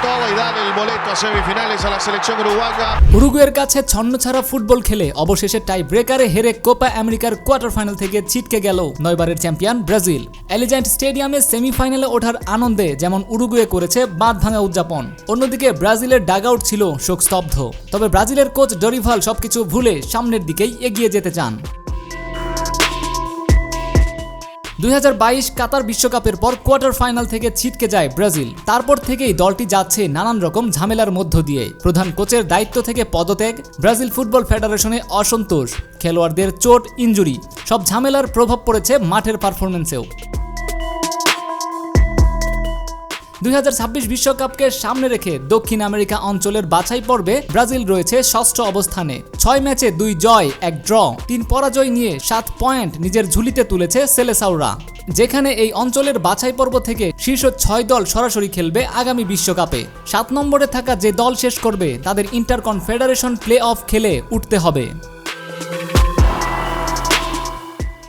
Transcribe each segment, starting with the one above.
toda y dar el boleto a semifinales a la selección uruguaya. উরুগুয়ের কাছে ছন্নছাড়া football খেলে অবশেষে টাই ব্রেকারে হেরে কোপা আমেরিকার কোয়ার্টার ফাইনাল থেকে ছিটকে গেল 9বারের চ্যাম্পিয়ন ব্রাজিল। অ্যালিজান্ট স্টেডিয়ামে সেমিফাইনালে ওঠার আনন্দে যেমন উরুগুয়ে করেছে বাঁধ ভাঙা উদযাপন, অন্যদিকে ব্রাজিলের ডাগআউট ছিল শোকস্তব্ধ। তবে ব্রাজিলের কোচ ডরিভাল সবকিছু ভুলে সামনের দিকেই এগিয়ে যেতে চান। 2022 কাতার বিশ্বকাপের পর কোয়ার্টার ফাইনাল থেকে ছিটকে যায় ব্রাজিল। তারপর থেকেই দলটি যাচ্ছে নানান রকম ঝামেলার মধ্য দিয়ে। প্রধান কোচের দায়িত্ব থেকে পদত্যাগ, ব্রাজিল ফুটবল ফেডারেশনে অসন্তোষ, খেলোয়াড়দের চোট, ইনজুরি, সব ঝামেলার প্রভাব পড়েছে মাঠের পারফরম্যান্সেও। 2026 বিশ্বকাপকে সামনে রেখে দক্ষিণ আমেরিকা অঞ্চলের বাছাই পর্বে ব্রাজিল রয়েছে ষষ্ঠ অবস্থানে। 6 ম্যাচে 2 জয় 1 ড্র 3 পরাজয় নিয়ে 7 পয়েন্ট নিজের ঝুলিতে তুলেছে সেলেসাওরা, যেখানে এই অঞ্চলের বাছাই পর্ব থেকে শীর্ষ 6 দল সরাসরি খেলবে আগামী বিশ্বকাপে। 7 নম্বরে থাকা যে দল শেষ করবে তাদের ইন্টারকনফেডারেশন প্লে অফ খেলে উঠতে হবে।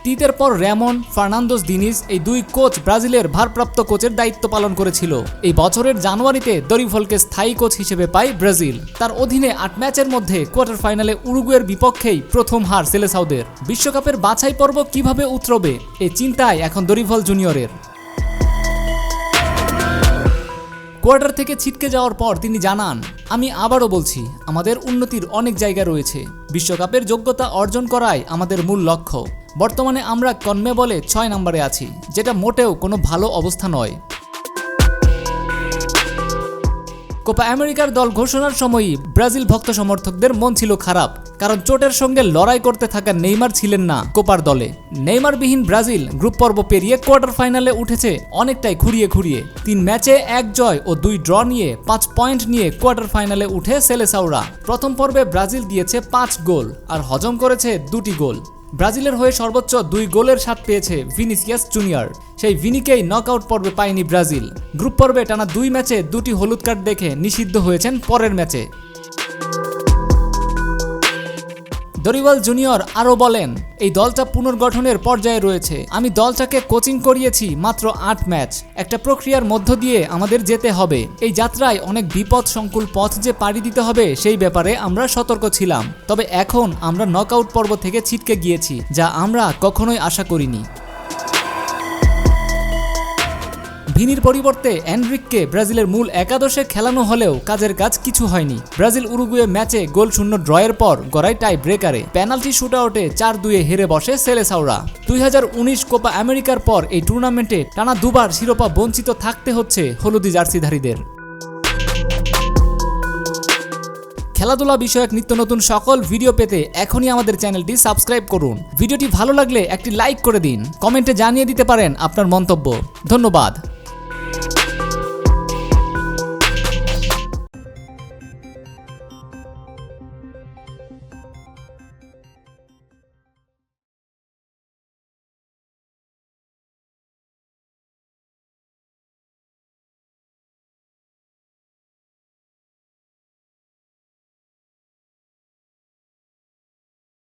তিতের পর র্যামন, ফার্নান্দোস দিনিজ এই 2 কোচ ব্রাজিলের ভারপ্রাপ্ত কোচের দায়িত্ব পালন করেছিল। এই বছরের জানুয়ারিতে দরিভলকে স্থায়ী কোচ হিসেবে পায় ব্রাজিল। তার অধীনে 8 ম্যাচের মধ্যে কোয়ার্টার ফাইনালে উরুগুয়ের বিপক্ষেই প্রথম হার সেলেসাওদের। বিশ্বকাপের বাছাই পর্ব কিভাবে উতরবে এই চিন্তায় এখন দরিভল জুনিয়রের। কোয়ার্টার থেকে ছিটকে যাওয়ার পর তিনি জানান, আমি আবারও বলছি, আমাদের উন্নতির অনেক জায়গা রয়েছে। বিশ্বকাপের যোগ্যতা অর্জন করাই আমাদের মূল লক্ষ্য। বর্তমানে আমরা কনমেবলে 6 নম্বরে আছি, যেটা মোটেও কোনো ভালো অবস্থা নয়। কোপা আমেরিকার দল ঘোষণার সময়ই ব্রাজিল ভক্ত সমর্থকদের মন ছিল খারাপ, কারণ চোটের সঙ্গে লড়াই করতে থাকা নেইমার ছিলেন না কোপার দলে। নেইমারবিহীন ব্রাজিল গ্রুপ পর্ব পেরিয়ে কোয়ার্টার ফাইনালে উঠেছে অনেকটাই খুঁড়িয়ে 3 ম্যাচে 1 জয় ও 2 ড্র নিয়ে 5 পয়েন্ট নিয়ে কোয়ার্টার ফাইনালে উঠে সেলেসাওরা। প্রথম পর্বে ব্রাজিল দিয়েছে 5 গোল আর হজম করেছে 2টি গোল। ব্রাজিলের হয়ে সর্বোচ্চ 2 গোলের স্বাদ পেয়েছে ভিনিসিয়াস জুনিয়র। সেই ভিনিকেই নকআউট পর্বে পায়নি ব্রাজিল। গ্রুপ পর্বে টানা 2 ম্যাচে 2টি হলুদ কার্ড দেখে নিষিদ্ধ হয়েছেন পরের ম্যাচে। দরিভাল জুনিয়র আরও বলেন, এই দলটা পুনর্গঠনের পর্যায়ে রয়েছে। আমি দলটাকে কোচিং করিয়েছি মাত্র 8 ম্যাচ। একটা প্রক্রিয়ার মধ্য দিয়ে আমাদের যেতে হবে। এই যাত্রায় অনেক বিপদ সংকুল পথ যে পাড়ি দিতে হবে সেই ব্যাপারে আমরা সতর্ক ছিলাম। তবে এখন আমরা নকআউট পর্ব থেকে ছিটকে গিয়েছি, যা আমরা কখনোই আশা করিনি। ভিনির পরিবর্তে এনরিককে ব্রাজিলের মূল একাদশে খেলানো হলেও কাজের কাজ কিছু হয়নি। ব্রাজিল উরুগুয়ে ম্যাচে গোল শূন্য ড্রয়ের পর গড়ায় টাই ব্রেকারে। পেনাল্টি শুটআউটে 4-2 হেরে বসে সেলেসাওরা। 2019 কোপা আমেরিকার পর এই টুর্নামেন্টে টানা 2 বার শিরোপা বঞ্চিত থাকতে হচ্ছে হলুদি জার্সিধারীদের। খেলাধুলা বিষয়ক নিত্য নতুন সকল ভিডিও পেতে এখনই আমাদের চ্যানেলটি সাবস্ক্রাইব করুন। ভিডিওটি ভালো লাগলে একটি লাইক করে দিন। কমেন্টে জানিয়ে দিতে পারেন আপনার মন্তব্য। ধন্যবাদ।